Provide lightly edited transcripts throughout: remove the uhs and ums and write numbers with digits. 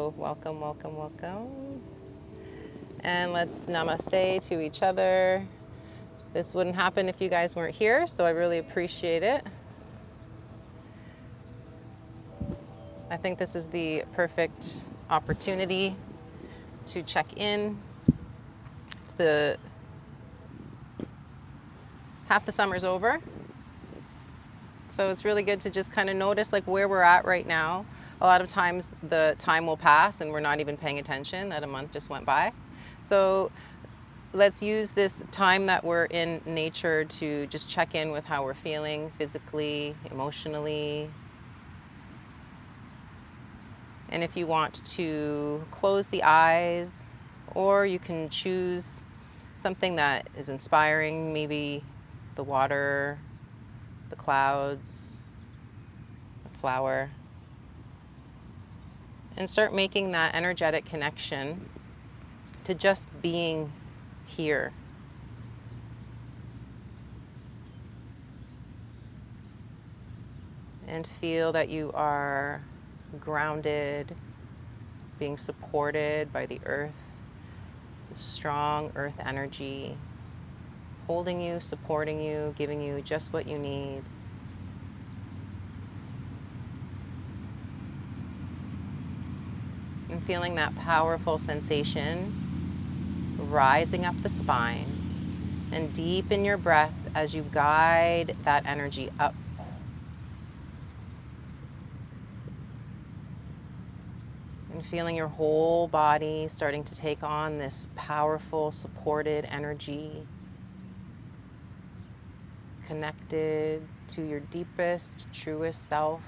Hello, welcome, welcome, welcome. And let's namaste to each other. This wouldn't happen if you guys weren't here, so I really appreciate it. I think this is the perfect opportunity to check in. Half the summer's over, so it's really good to just kind of notice like where we're at right now. A lot of times the time will pass and we're not even paying attention that a month just went by. So let's use this time that we're in nature to just check in with how we're feeling physically, emotionally. And if you want to close the eyes, or you can choose something that is inspiring, maybe the water, the clouds, the flower, and start making that energetic connection to just being here. And feel that you are grounded, being supported by the earth, the strong earth energy, holding you, supporting you, giving you just what you need. And feeling that powerful sensation rising up the spine, and deep in your breath as you guide that energy up. And feeling your whole body starting to take on this powerful, supported energy, connected to your deepest, truest self.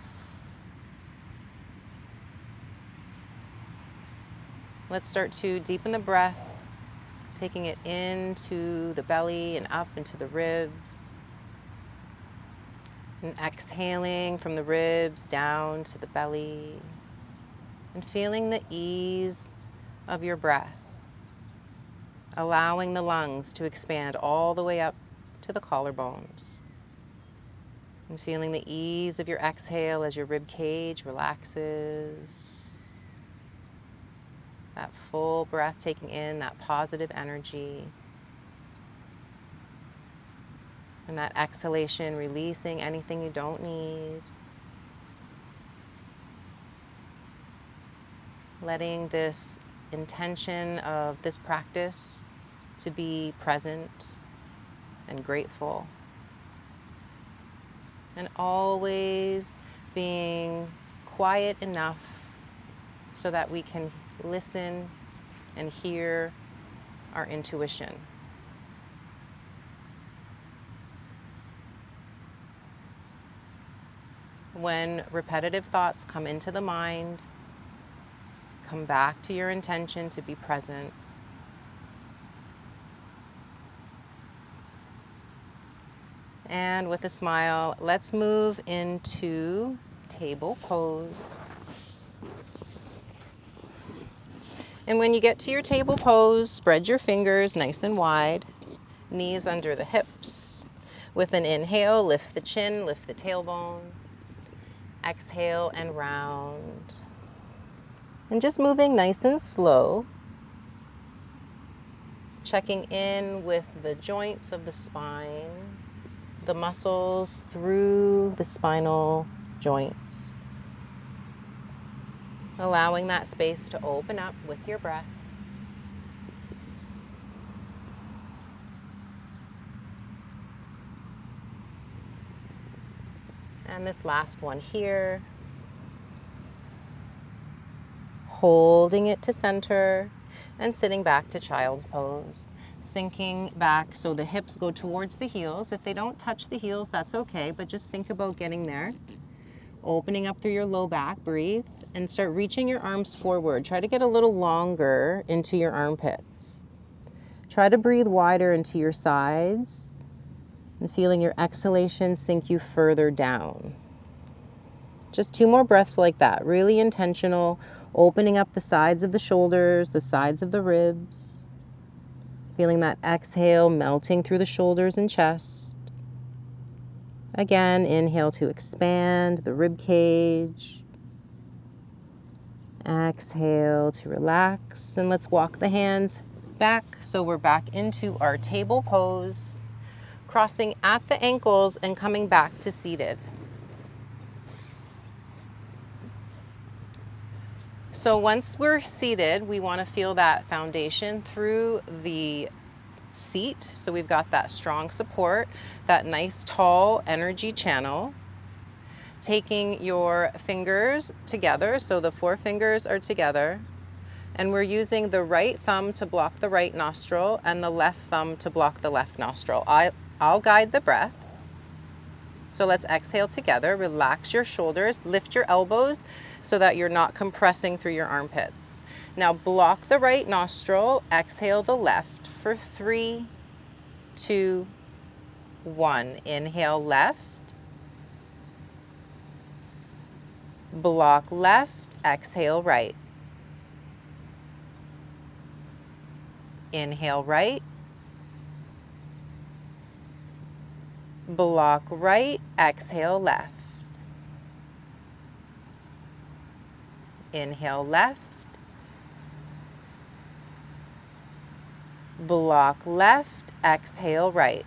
Let's start to deepen the breath, taking it into the belly and up into the ribs. And exhaling from the ribs down to the belly. And feeling the ease of your breath, allowing the lungs to expand all the way up to the collarbones. And feeling the ease of your exhale as your rib cage relaxes. That full breath taking in that positive energy. And that exhalation releasing anything you don't need. Letting this intention of this practice to be present and grateful. And always being quiet enough so that we can listen and hear our intuition. When repetitive thoughts come into the mind, come back to your intention to be present. And with a smile, let's move into table pose. And when you get to your table pose, spread your fingers nice and wide, knees under the hips. With an inhale, lift the chin, lift the tailbone. Exhale and round. And just moving nice and slow. Checking in with the joints of the spine, the muscles through the spinal joints. Allowing that space to open up with your breath. And this last one here. Holding it to center and sitting back to child's pose. Sinking back so the hips go towards the heels. If they don't touch the heels, that's okay, but just think about getting there. Opening up through your low back, breathe, and start reaching your arms forward. Try to get a little longer into your armpits. Try to breathe wider into your sides and feeling your exhalation sink you further down. Just 2 more breaths like that, really intentional, opening up the sides of the shoulders, the sides of the ribs, feeling that exhale melting through the shoulders and chest. Again, inhale to expand the rib cage. Exhale to relax, and let's walk the hands back so we're back into our table pose, crossing at the ankles and coming back to seated. So once we're seated, we want to feel that foundation through the seat. So we've got that strong support, that nice tall energy channel. Taking your fingers together, so the 4 fingers are together, and we're using the right thumb to block the right nostril and the left thumb to block the left nostril. I'll guide the breath. So let's exhale together. Relax your shoulders, lift your elbows so that you're not compressing through your armpits. Now block the right nostril, exhale the left for 3, 2, 1. Inhale left, block left, exhale right. Inhale right, block right, exhale left. Inhale left, block left, exhale right.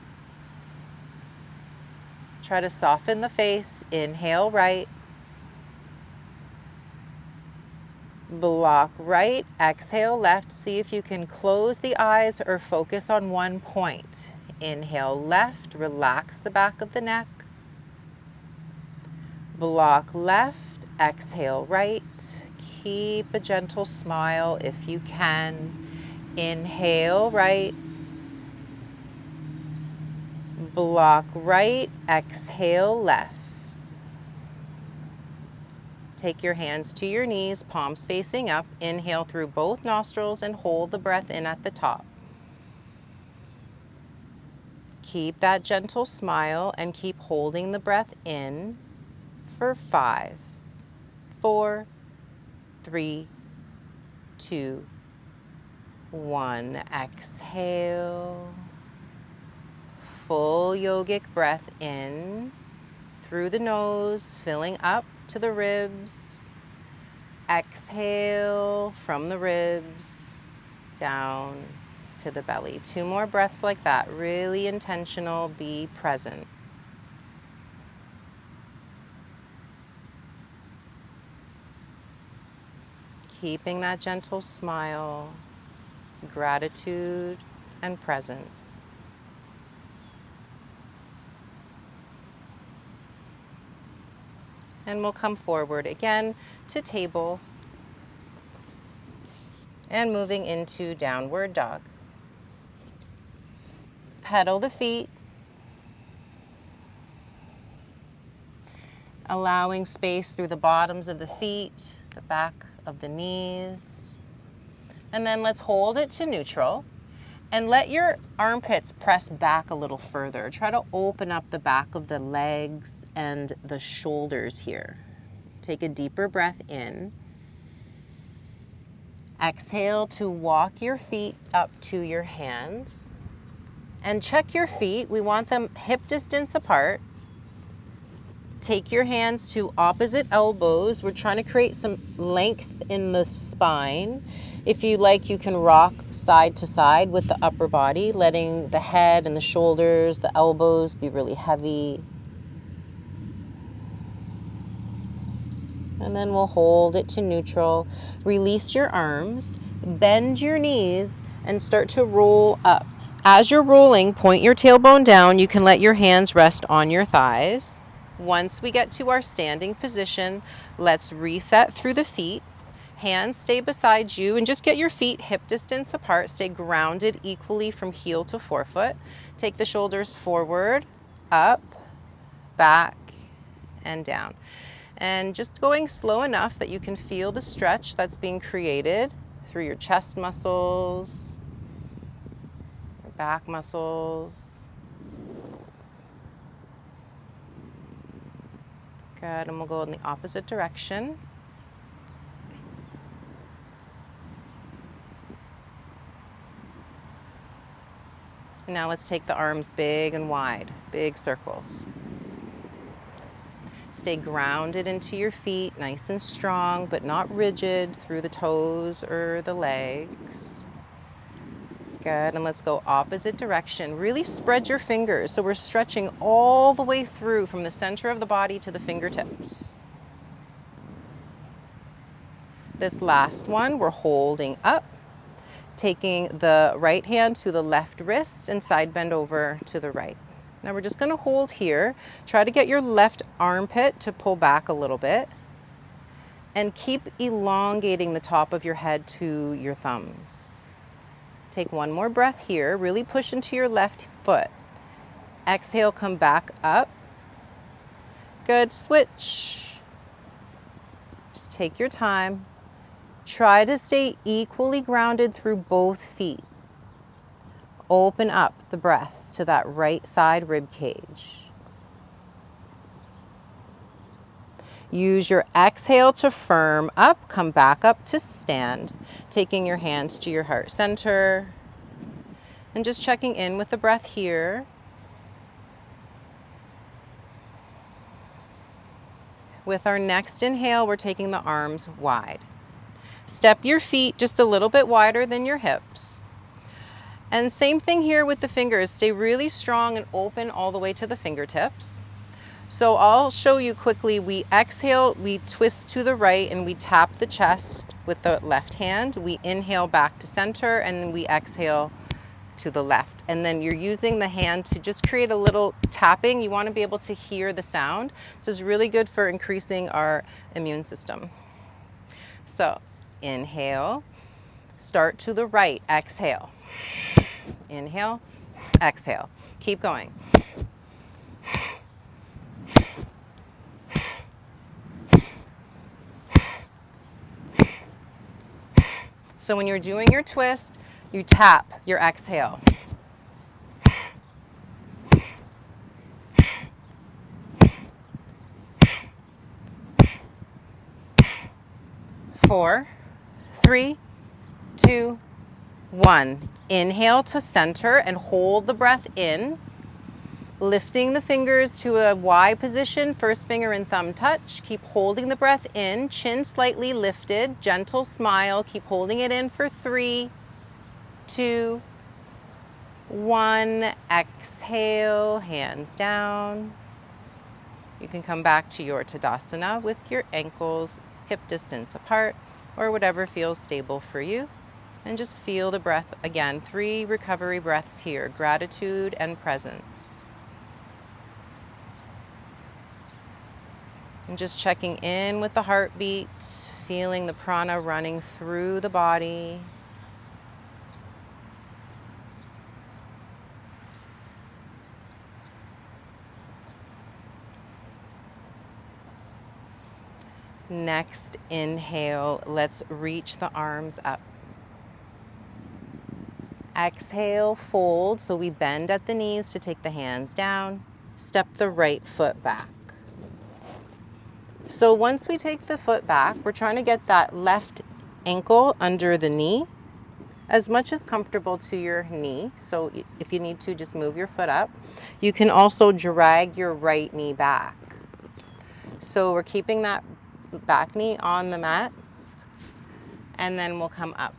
Try to soften the face. Inhale right, block right, exhale left. See if you can close the eyes or focus on one point. Inhale left, relax the back of the neck. Block left, exhale right. Keep a gentle smile if you can. Inhale right, block right, exhale left. Take your hands to your knees, palms facing up. Inhale through both nostrils and hold the breath in at the top. Keep that gentle smile and keep holding the breath in for 5, 4, 3, 2, 1. Exhale. Full yogic breath in through the nose, filling up to the ribs. Exhale from the ribs down to the belly. 2 more breaths like that. Really intentional. Be present. Keeping that gentle smile, gratitude, and presence. And we'll come forward again to table and moving into downward dog. Pedal the feet, allowing space through the bottoms of the feet, the back of the knees. And then let's hold it to neutral and let your armpits press back a little further. Try to open up the back of the legs and the shoulders here. Take a deeper breath in. Exhale to walk your feet up to your hands. And check your feet. We want them hip distance apart. Take your hands to opposite elbows. We're trying to create some length in the spine. If you like, you can rock side to side with the upper body, letting the head and the shoulders, the elbows be really heavy. And then we'll hold it to neutral. Release your arms, bend your knees, and start to roll up. As you're rolling, point your tailbone down. You can let your hands rest on your thighs. Once we get to our standing position, let's reset through the feet. Hands stay beside you and just get your feet hip distance apart. Stay grounded equally from heel to forefoot. Take the shoulders forward, up, back, and down. And just going slow enough that you can feel the stretch that's being created through your chest muscles, your back muscles. Good, and we'll go in the opposite direction. Now let's take the arms big and wide, big circles. Stay grounded into your feet, nice and strong, but not rigid through the toes or the legs. Good, and let's go opposite direction. Really spread your fingers. So we're stretching all the way through from the center of the body to the fingertips. This last one, we're holding up, taking the right hand to the left wrist and side bend over to the right. Now we're just gonna hold here. Try to get your left armpit to pull back a little bit and keep elongating the top of your head to your thumbs. Take one more breath here. Really push into your left foot. Exhale, come back up. Good, switch. Just take your time. Try to stay equally grounded through both feet. Open up the breath to that right side rib cage. Use your exhale to firm up, come back up to stand, taking your hands to your heart center and just checking in with the breath here. With our next inhale, we're taking the arms wide. Step your feet just a little bit wider than your hips. And same thing here with the fingers. Stay really strong and open all the way to the fingertips. So I'll show you quickly. We exhale, we twist to the right and we tap the chest with the left hand. We inhale back to center and then we exhale to the left. And then you're using the hand to just create a little tapping. You want to be able to hear the sound. This is really good for increasing our immune system. So inhale, start to the right, exhale. Inhale, exhale. Keep going. So when you're doing your twist, you tap your exhale. 4, 3, 2, 1. Inhale to center and hold the breath in. Lifting the fingers to a Y position, first finger and thumb touch. Keep holding the breath in, chin slightly lifted, gentle smile. Keep holding it in for 3, 2, 1. Exhale, hands down. You can come back to your Tadasana with your ankles hip distance apart or whatever feels stable for you. And just feel the breath again. 3 recovery breaths here, gratitude and presence. And just checking in with the heartbeat, feeling the prana running through the body. Next inhale, let's reach the arms up. Exhale, fold, so we bend at the knees to take the hands down. Step the right foot back. So once we take the foot back, we're trying to get that left ankle under the knee as much as comfortable to your knee. So if you need to, just move your foot up. You can also drag your right knee back. So we're keeping that back knee on the mat and then we'll come up.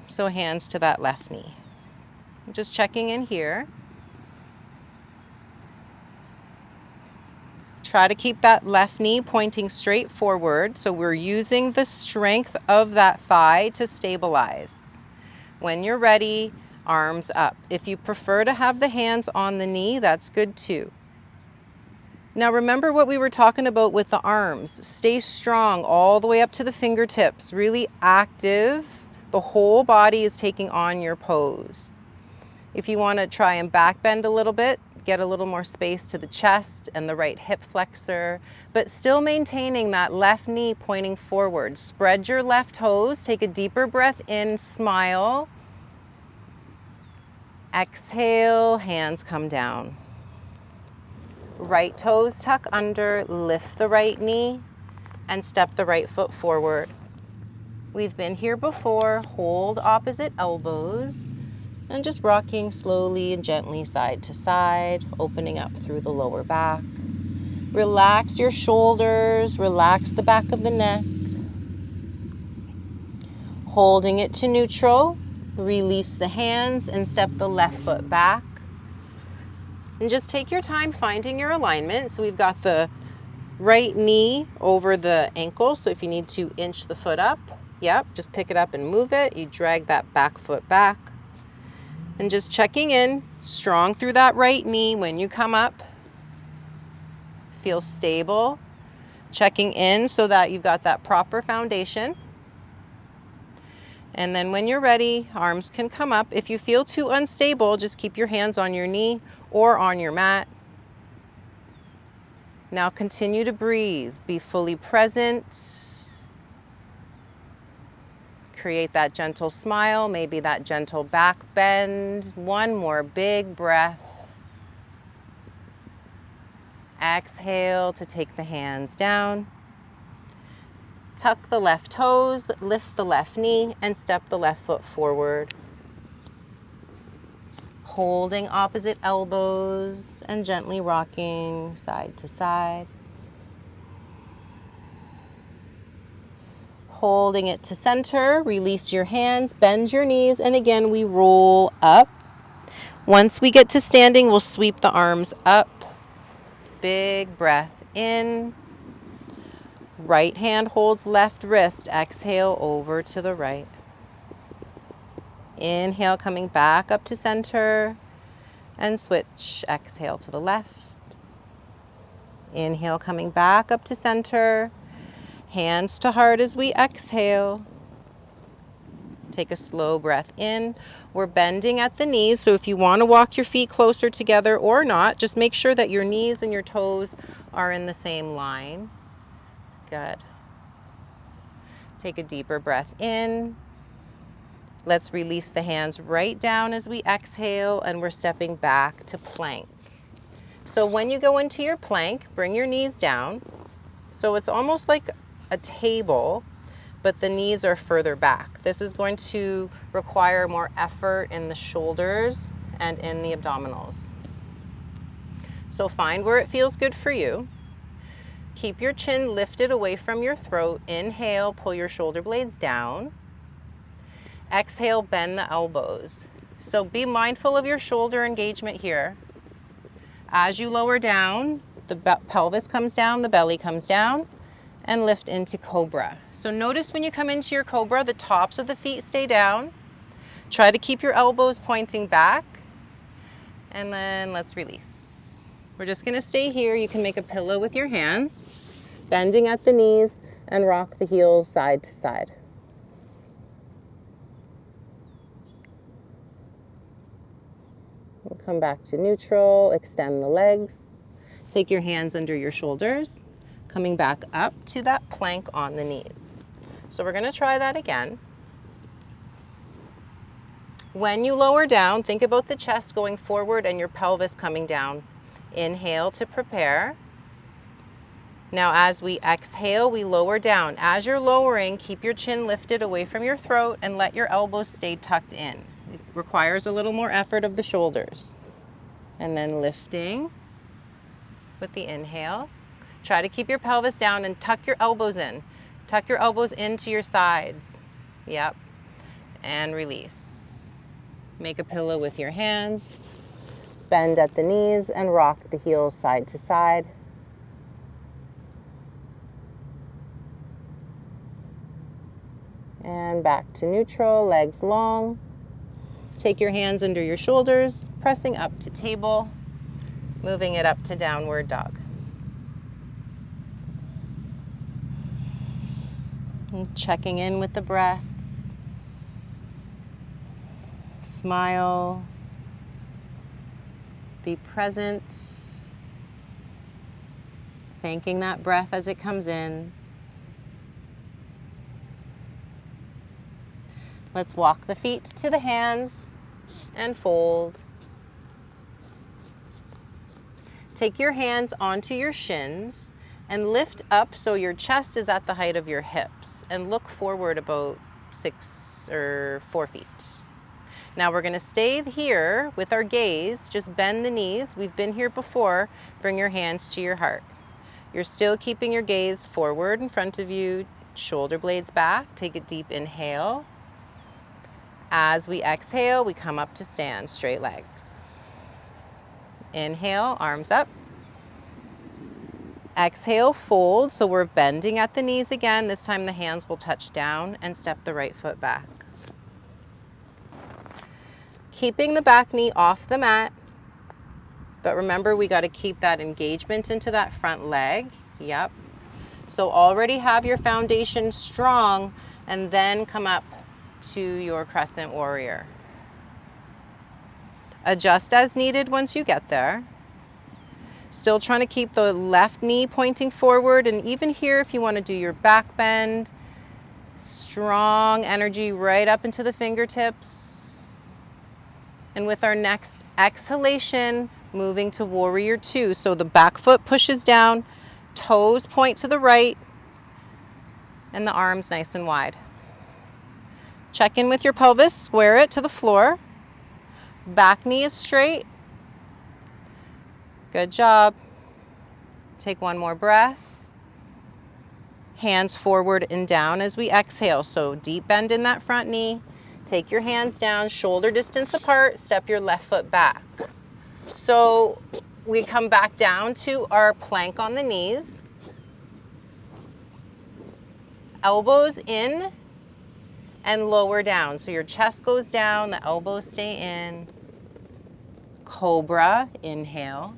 So hands to that left knee. Just checking in here. Try to keep that left knee pointing straight forward. So we're using the strength of that thigh to stabilize. When you're ready, arms up. If you prefer to have the hands on the knee, that's good too. Now remember what we were talking about with the arms. Stay strong all the way up to the fingertips, really active. The whole body is taking on your pose. If you want to try and back bend a little bit, get a little more space to the chest and the right hip flexor, but still maintaining that left knee pointing forward. Spread your left toes, take a deeper breath in, smile. Exhale, hands come down. Right toes tuck under, lift the right knee, and step the right foot forward. We've been here before. Hold opposite elbows and just rocking slowly and gently side to side, opening up through the lower back. Relax your shoulders, relax the back of the neck. Holding it to neutral, release the hands and step the left foot back. And just take your time finding your alignment. So we've got the right knee over the ankle. So if you need to inch the foot up, yep, just pick it up and move it. You drag that back foot back. And just checking in, strong through that right knee when you come up. Feel stable. Checking in so that you've got that proper foundation. And then when you're ready, arms can come up. If you feel too unstable, just keep your hands on your knee or on your mat. Now continue to breathe. Be fully present. Create that gentle smile, maybe that gentle back bend. One more big breath. Exhale to take the hands down. Tuck the left toes, lift the left knee, and step the left foot forward. Holding opposite elbows and gently rocking side to side. Holding it to center, release your hands, bend your knees, and again we roll up. Once we get to standing, we'll sweep the arms up. Big breath in. Right hand holds left wrist. Exhale over to the right. Inhale, coming back up to center. And switch. Exhale to the left. Inhale, coming back up to center. Hands to heart as we exhale. Take a slow breath in. We're bending at the knees, so if you want to walk your feet closer together or not, just make sure that your knees and your toes are in the same line. Good. Take a deeper breath in. Let's release the hands right down as we exhale, and we're stepping back to plank. So when you go into your plank, bring your knees down. So it's almost like a table, but the knees are further back. This is going to require more effort in the shoulders and in the abdominals. So find where it feels good for you. Keep your chin lifted away from your throat. Inhale, pull your shoulder blades down. Exhale, bend the elbows. So be mindful of your shoulder engagement here. As you lower down, the pelvis comes down, the belly comes down, and lift into cobra. So notice when you come into your cobra, the tops of the feet stay down. Try to keep your elbows pointing back. And then let's release. We're just gonna stay here. You can make a pillow with your hands, bending at the knees, and rock the heels side to side. We'll come back to neutral, extend the legs. Take your hands under your shoulders, coming back up to that plank on the knees. So we're gonna try that again. When you lower down, think about the chest going forward and your pelvis coming down. Inhale to prepare. Now as we exhale, we lower down. As you're lowering, keep your chin lifted away from your throat and let your elbows stay tucked in. It requires a little more effort of the shoulders. And then lifting with the inhale. Try to keep your pelvis down and tuck your elbows in. Tuck your elbows into your sides. Yep. And release. Make a pillow with your hands. Bend at the knees and rock the heels side to side. And back to neutral, legs long. Take your hands under your shoulders, pressing up to table, moving it up to downward dog. And checking in with the breath. Smile. Be present. Thanking that breath as it comes in. Let's walk the feet to the hands and fold. Take your hands onto your shins and lift up so your chest is at the height of your hips, and look forward about 6 or 4 feet. Now we're going to stay here with our gaze. Just bend the knees. We've been here before. Bring your hands to your heart. You're still keeping your gaze forward in front of you, shoulder blades back. Take a deep inhale. As we exhale, we come up to stand, straight legs. Inhale, arms up. Exhale, fold. So we're bending at the knees again. This time the hands will touch down and step the right foot back. Keeping the back knee off the mat. But remember, we got to keep that engagement into that front leg. Yep. So already have your foundation strong, and then come up to your crescent warrior. Adjust as needed once you get there. Still trying to keep the left knee pointing forward, and even here if you want to do your back bend, strong energy right up into the fingertips. And with our next exhalation, moving to warrior two. So the back foot pushes down, toes point to the right, and the arms nice and wide. Check in with your pelvis, square it to the floor. Back knee is straight. Good job. Take one more breath. Hands forward and down as we exhale. So deep bend in that front knee. Take your hands down, shoulder distance apart, step your left foot back. So we come back down to our plank on the knees. Elbows in and lower down. So your chest goes down, the elbows stay in. Cobra, inhale.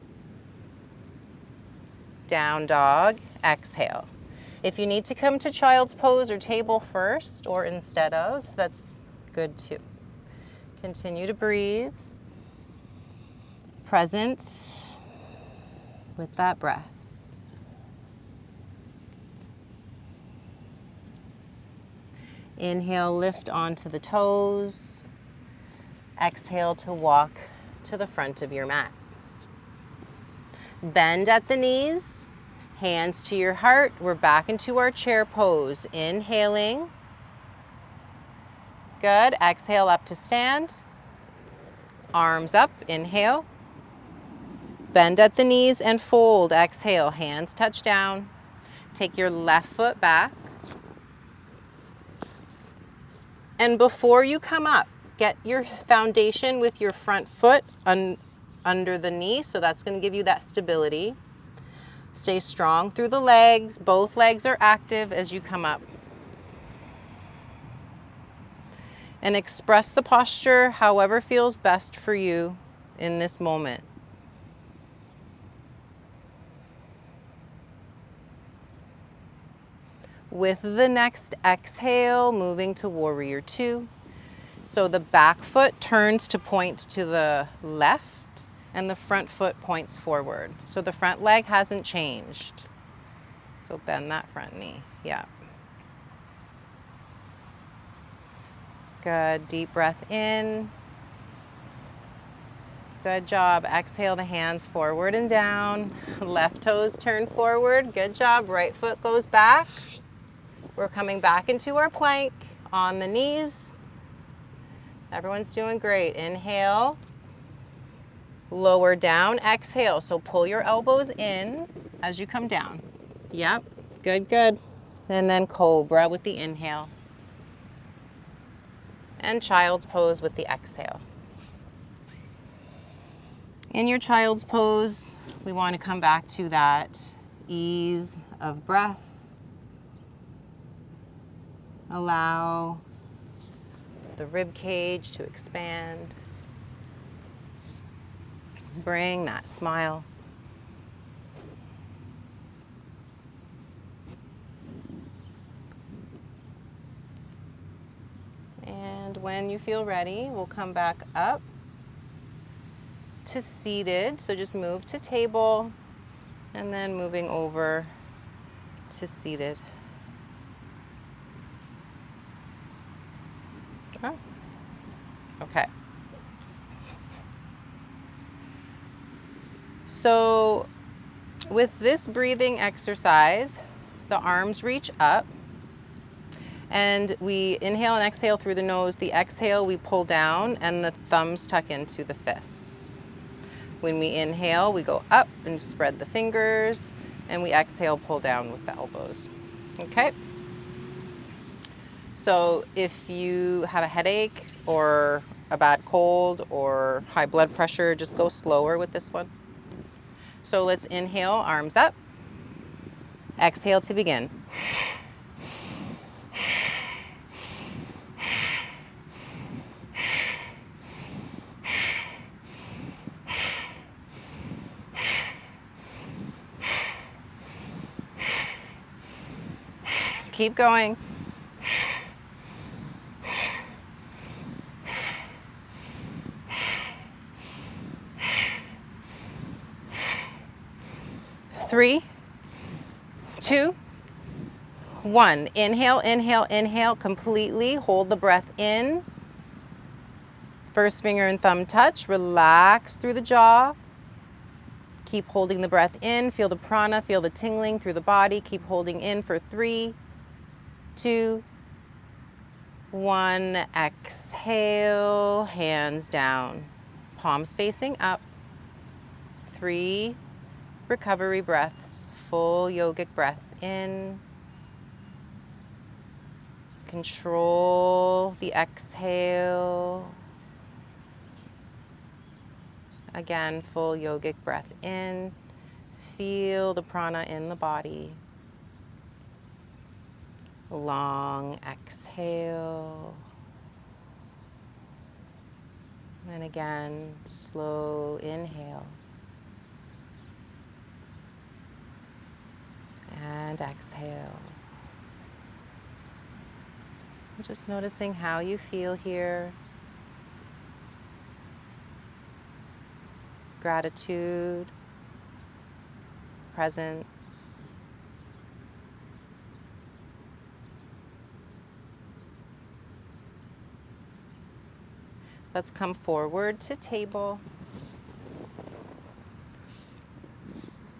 Down dog, exhale. If you need to come to child's pose or table first or instead of, that's good too. Continue to breathe. Present with that breath. Inhale, lift onto the toes. Exhale to walk to the front of your mat. Bend at the knees, hands to your heart. We're back into our chair pose. Inhaling. Good. Exhale up to stand. Arms up. Inhale. Bend at the knees and fold. Exhale. Hands touch down. Take your left foot back. And before you come up, get your foundation with your front foot under the knee. So that's going to give you that stability. Stay strong through the legs. Both legs are active as you come up. And express the posture however feels best for you in this moment. With the next exhale, moving to warrior two. So the back foot turns to point to the left and the front foot points forward. So the front leg hasn't changed. So bend that front knee. Yeah. Good. Deep breath in. Good job. Exhale the hands forward and down. Left toes turn forward. Good job. Right foot goes back. We're coming back into our plank on the knees. Everyone's doing great. Inhale. Lower down. Exhale. So pull your elbows in as you come down. Yep. Good, good. And then cobra with the inhale. And child's pose with the exhale. In your child's pose, we want to come back to that ease of breath. Allow the rib cage to expand. Bring that smile. And when you feel ready, we'll come back up to seated. So just move to table and then moving over to seated. Oh. Okay. So with this breathing exercise, the arms reach up and we inhale and exhale through the nose. The exhale, we pull down and the thumbs tuck into the fists. When we inhale, we go up and spread the fingers. And we exhale, pull down with the elbows. Okay? So if you have a headache or a bad cold or high blood pressure, just go slower with this one. So let's inhale, arms up. Exhale to begin. Keep going. Three, two, one. Inhale, inhale, inhale completely. Hold the breath in. First finger and thumb touch. Relax through the jaw. Keep holding the breath in. Feel the prana, feel the tingling through the body. Keep holding in for 3, 2, 1. Exhale, hands down. Palms facing up. 3 recovery breaths. Full yogic breath in. Control the exhale. Again, full yogic breath in. Feel the prana in the body. Long exhale. And again, slow inhale. And exhale. Just noticing how you feel here. Gratitude, presence. Let's come forward to table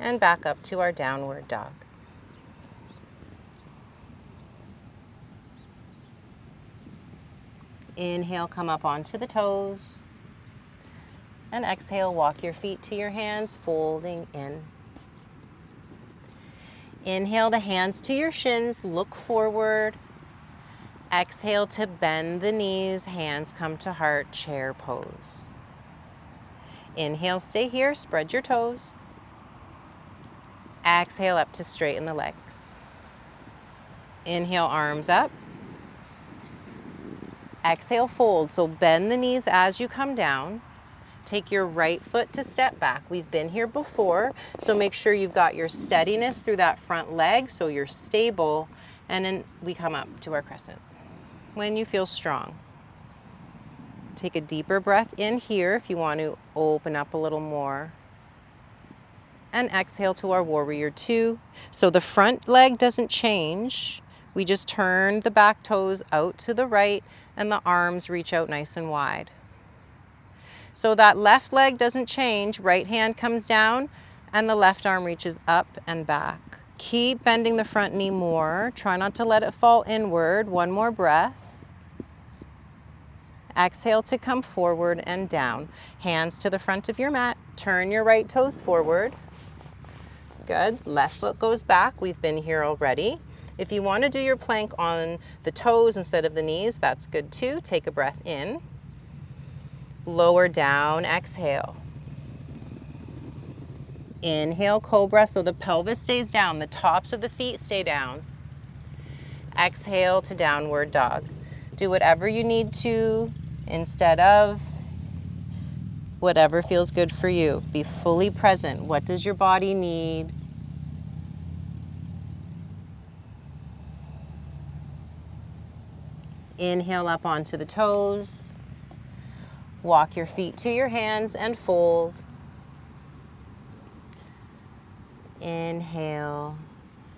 and back up to our downward dog. Inhale, come up onto the toes. And exhale, walk your feet to your hands, folding in. Inhale the hands to your shins, look forward. Exhale to bend the knees, hands come to heart, chair pose. Inhale, stay here, spread your toes. Exhale up to straighten the legs. Inhale, arms up. Exhale, fold, so bend the knees as you come down. Take your right foot to step back. We've been here before, so make sure you've got your steadiness through that front leg so you're stable, and then we come up to our crescent. When you feel strong, take a deeper breath in here if you want to open up a little more. And exhale to our warrior 2. So the front leg doesn't change. We just turn the back toes out to the right and the arms reach out nice and wide. So that left leg doesn't change. Right hand comes down and the left arm reaches up and back. Keep bending the front knee more. Try not to let it fall inward. One more breath. Exhale to come forward and down. Hands to the front of your mat. Turn your right toes forward. Good. Left foot goes back. We've been here already. If you want to do your plank on the toes instead of the knees, that's good too. Take a breath in. Lower down, exhale. Inhale, cobra, so the pelvis stays down, the tops of the feet stay down. Exhale to downward dog. Do whatever you need to instead of whatever feels good for you. Be fully present. What does your body need? Inhale up onto the toes. Walk your feet to your hands and fold. Inhale.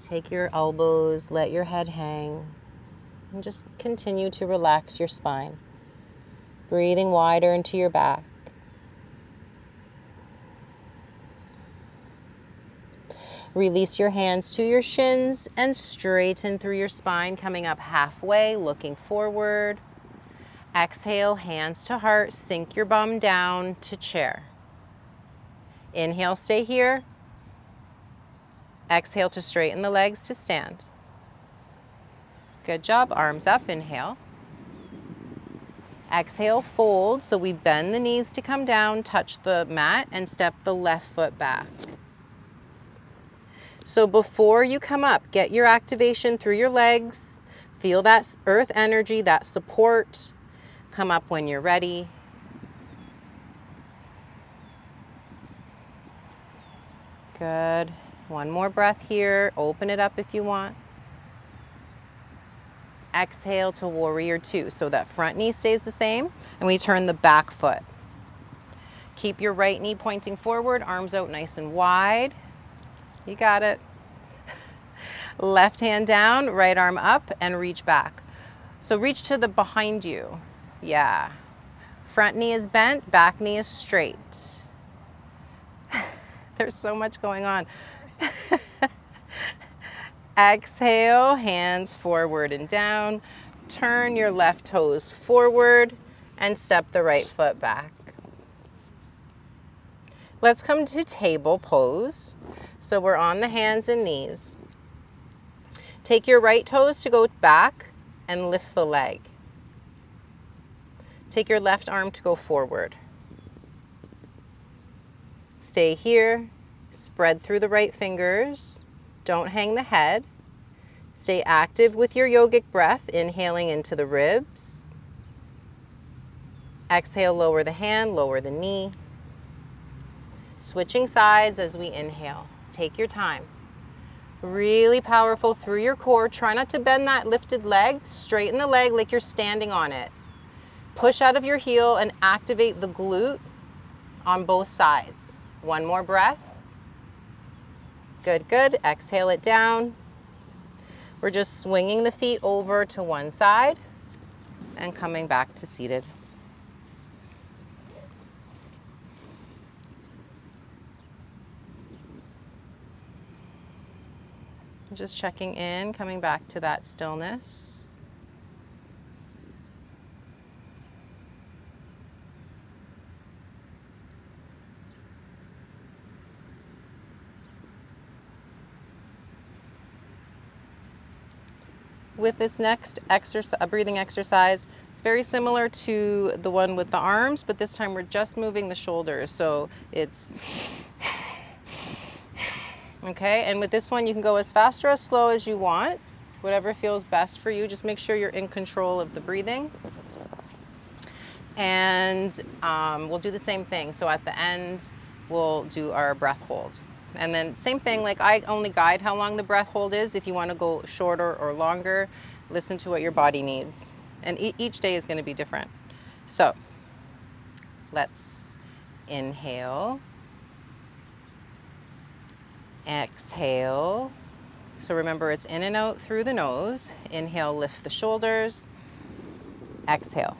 Take your elbows, let your head hang, and just continue to relax your spine. Breathing wider into your back. Release your hands to your shins and straighten through your spine, coming up halfway, looking forward. Exhale, hands to heart, sink your bum down to chair. Inhale, stay here. Exhale to straighten the legs to stand. Good job. Arms up. Inhale. Exhale, fold. So we bend the knees to come down, touch the mat, and step the left foot back. So before you come up, get your activation through your legs. Feel that earth energy, that support. Come up when you're ready. Good. One more breath here. Open it up if you want. Exhale to warrior two. So that front knee stays the same, and we turn the back foot. Keep your right knee pointing forward, arms out nice and wide. You got it. Left hand down, right arm up, and reach back. So reach to the behind you. Yeah. Front knee is bent, back knee is straight. There's so much going on. Exhale, hands forward and down. Turn your left toes forward and step the right foot back. Let's come to table pose. So we're on the hands and knees. Take your right toes to go back and lift the leg. Take your left arm to go forward. Stay here. Spread through the right fingers. Don't hang the head. Stay active with your yogic breath, inhaling into the ribs. Exhale, lower the hand, lower the knee. Switching sides as we inhale. Take your time. Really powerful through your core. Try not to bend that lifted leg. Straighten the leg like you're standing on it. Push out of your heel and activate the glute on both sides. One more breath. Good, good. Exhale it down. We're just swinging the feet over to one side and coming back to seated. Just checking in, coming back to that stillness. With this next breathing exercise, it's very similar to the one with the arms, but this time we're just moving the shoulders. So it's, okay, and with this one you can go as fast or as slow as you want, whatever feels best for you. Just make sure you're in control of the breathing. And we'll do the same thing. So at the end, we'll do our breath hold. And then same thing, like I only guide how long the breath hold is. If you want to go shorter or longer, listen to what your body needs. And each day is going to be different. So let's inhale, exhale. So remember, it's in and out through the nose. Inhale, lift the shoulders. Exhale.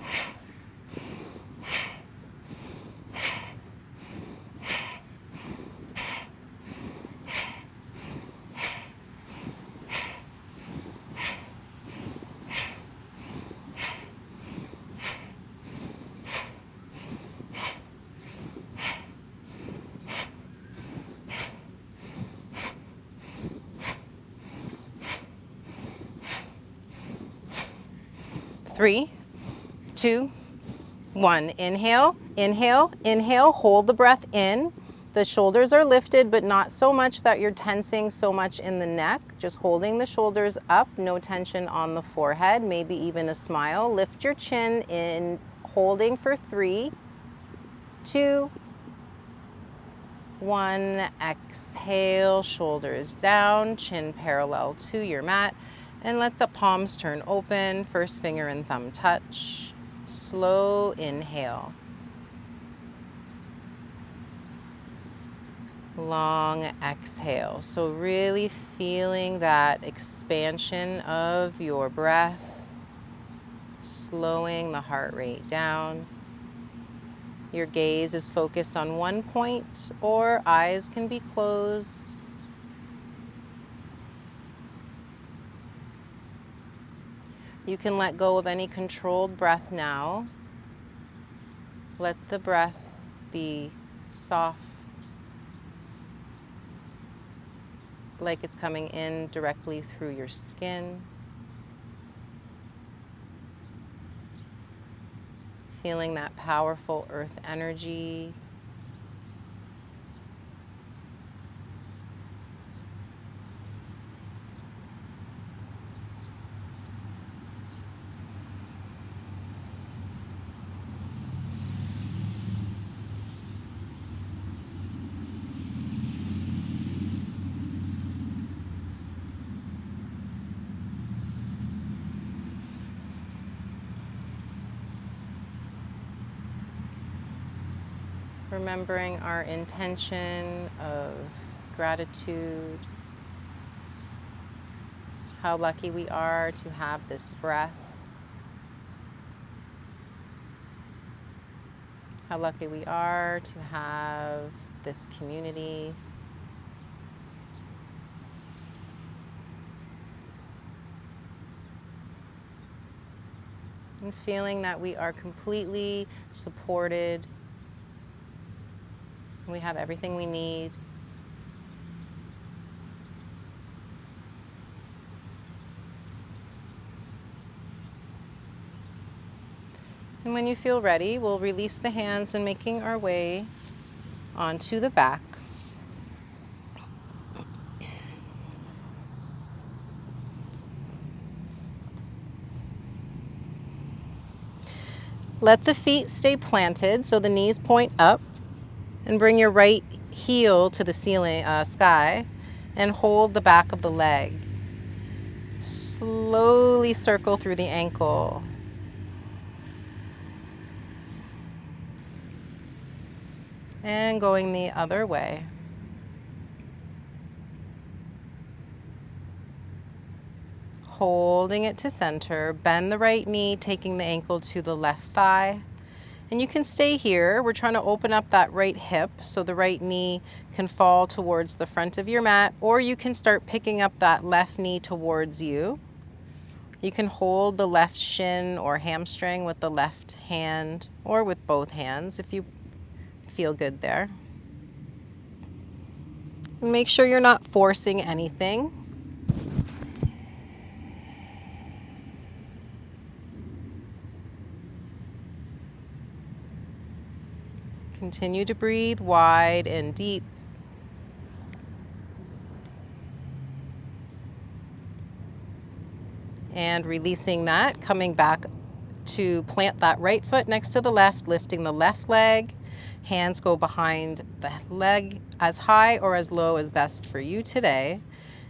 Three, two, one. Inhale, inhale, inhale. Hold the breath in. The shoulders are lifted, but not so much that you're tensing so much in the neck. Just holding the shoulders up, no tension on the forehead, maybe even a smile. Lift your chin in, holding for 3, 2, 1. Exhale, shoulders down, chin parallel to your mat. And let the palms turn open, first finger and thumb touch. Slow inhale. Long exhale. So really feeling that expansion of your breath, slowing the heart rate down. Your gaze is focused on one point, or eyes can be closed. You can let go of any controlled breath now. Let the breath be soft, like it's coming in directly through your skin. Feeling that powerful earth energy. Remembering our intention of gratitude, how lucky we are to have this breath, how lucky we are to have this community. And feeling that we are completely supported. We have everything we need. And when you feel ready, we'll release the hands and making our way onto the back. Let the feet stay planted so the knees point up, and bring your right heel to the ceiling, sky, and hold the back of the leg. Slowly circle through the ankle. And going the other way. Holding it to center, bend the right knee, taking the ankle to the left thigh. And you can stay here. We're trying to open up that right hip so the right knee can fall towards the front of your mat, or you can start picking up that left knee towards you. You can hold the left shin or hamstring with the left hand or with both hands if you feel good there. Make sure you're not forcing anything. Continue to breathe wide and deep. And releasing that, coming back to plant that right foot next to the left, lifting the left leg. Hands go behind the leg as high or as low as best for you today.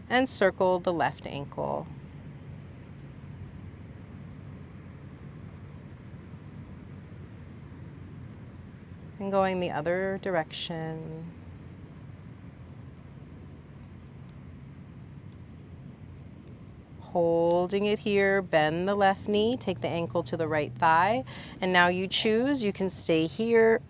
And circle the left ankle. And going the other direction. Holding it here, bend the left knee, take the ankle to the right thigh, and now you choose. You can stay here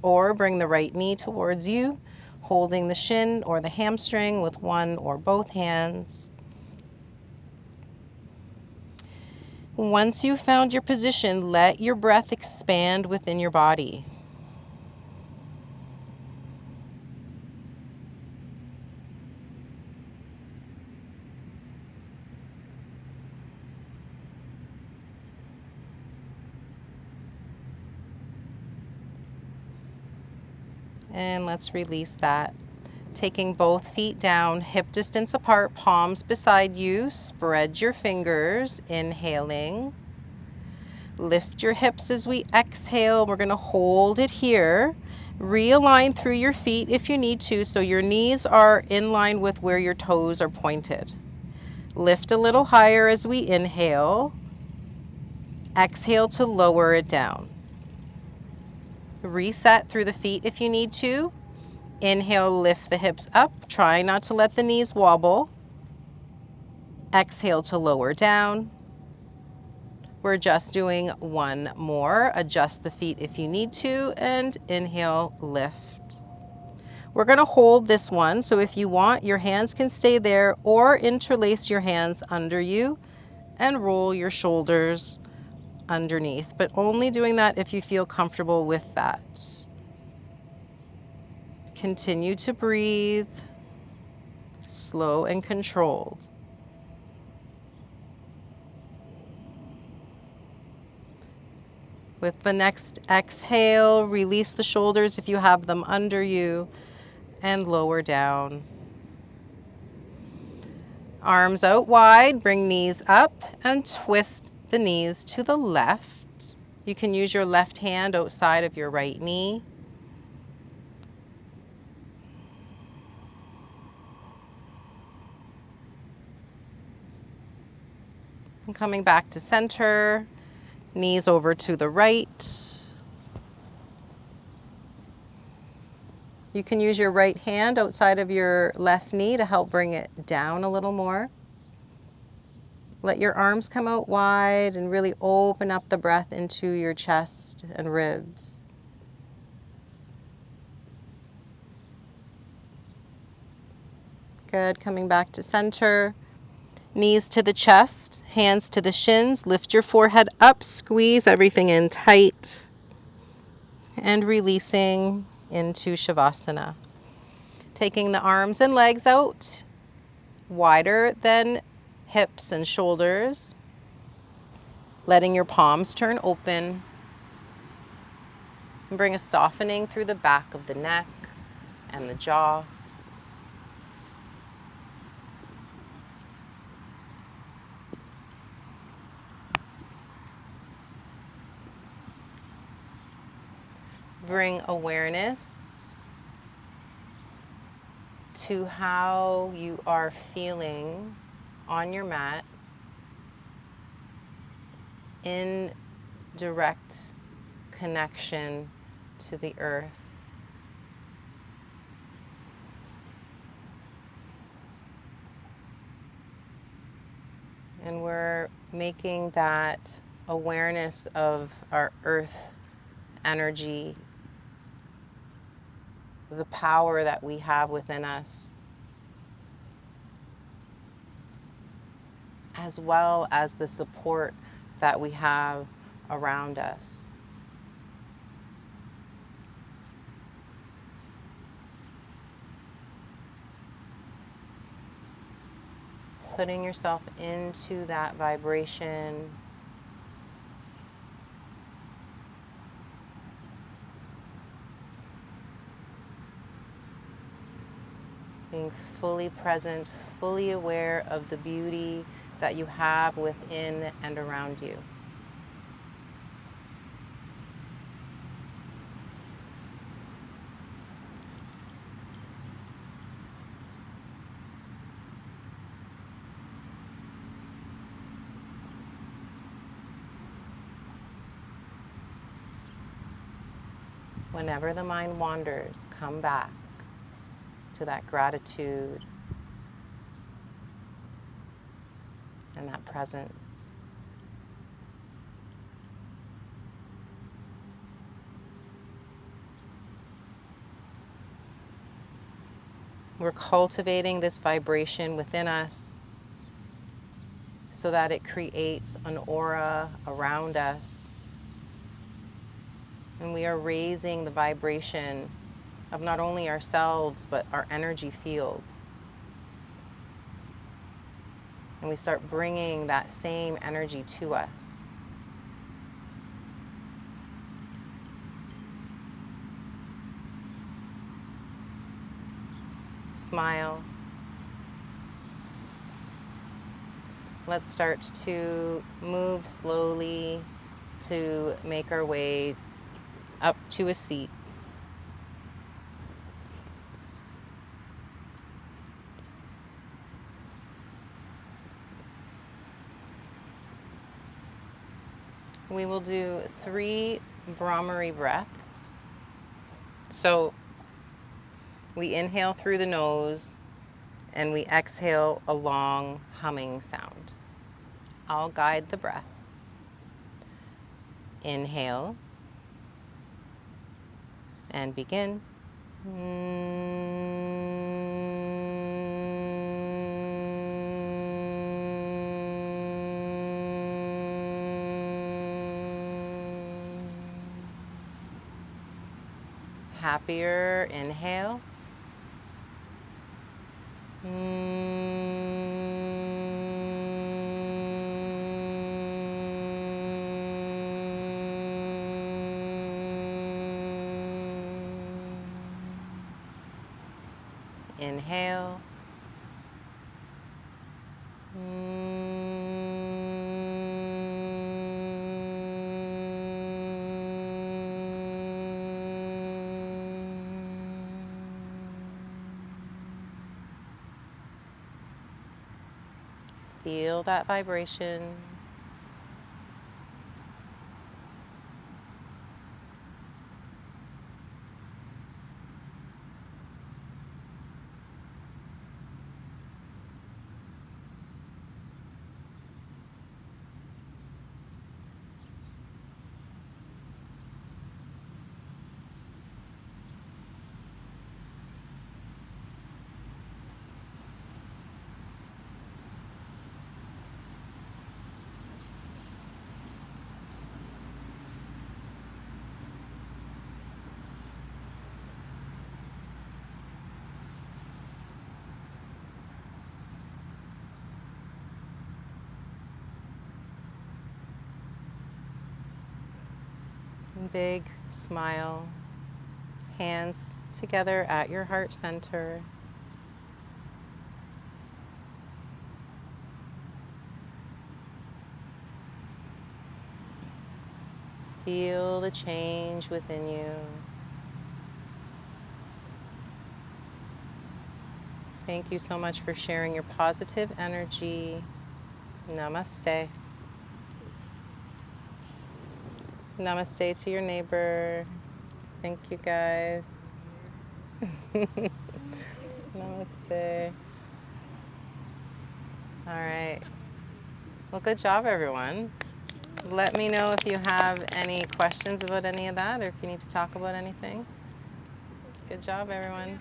or bring the right knee towards you, holding the shin or the hamstring with one or both hands. Once you've found your position, let your breath expand within your body. And let's release that. Taking both feet down, hip distance apart, palms beside you. Spread your fingers, inhaling. Lift your hips as we exhale. We're going to hold it here. Realign through your feet if you need to, so your knees are in line with where your toes are pointed. Lift a little higher as we inhale. Exhale to lower it down. Reset through the feet if you need to. Inhale, lift the hips up. Try not to let the knees wobble. Exhale to lower down. We're just doing one more. Adjust the feet if you need to, and inhale, lift. We're going to hold this one, so if you want, your hands can stay there, or interlace your hands under you and roll your shoulders underneath, but only doing that if you feel comfortable with that. Continue to breathe. slow and controlled. With the next exhale, release the shoulders if you have them under you and lower down. Arms out wide, bring knees up and twist the knees to the left. You can use your left hand outside of your right knee. And coming back to center, knees over to the right. You can use your right hand outside of your left knee to help bring it down a little more. Let your arms come out wide and really open up the breath into your chest and ribs. Good, coming back to center. Knees to the chest, hands to the shins. Lift your forehead up, squeeze everything in tight. And releasing into Shavasana. Taking the arms and legs out, wider than hips and shoulders. Letting your palms turn open. And bring a softening through the back of the neck and the jaw. Bring awareness to how you are feeling on your mat in direct connection to the earth. And we're making that awareness of our earth energy, the power that we have within us, as well as the support that we have around us. Putting yourself into that vibration. Being fully present, fully aware of the beauty that you have within and around you. Whenever the mind wanders, come back to that gratitude and that presence. We're cultivating this vibration within us so that it creates an aura around us. And we are raising the vibration of not only ourselves, but our energy field. And we start bringing that same energy to us. Smile. Let's start to move slowly to make our way up to a seat. We will do 3 Brahmari breaths. So we inhale through the nose and we exhale a long humming sound. I'll guide the breath. Inhale and begin. Happier inhale. Inhale. Feel that vibration. Big smile. Hands together at your heart center. Feel the change within you. Thank you so much for sharing your positive energy. Namaste. Namaste to your neighbor. Thank you, guys. Namaste. All right. Well, good job, everyone. Let me know if you have any questions about any of that or if you need to talk about anything. Good job, everyone.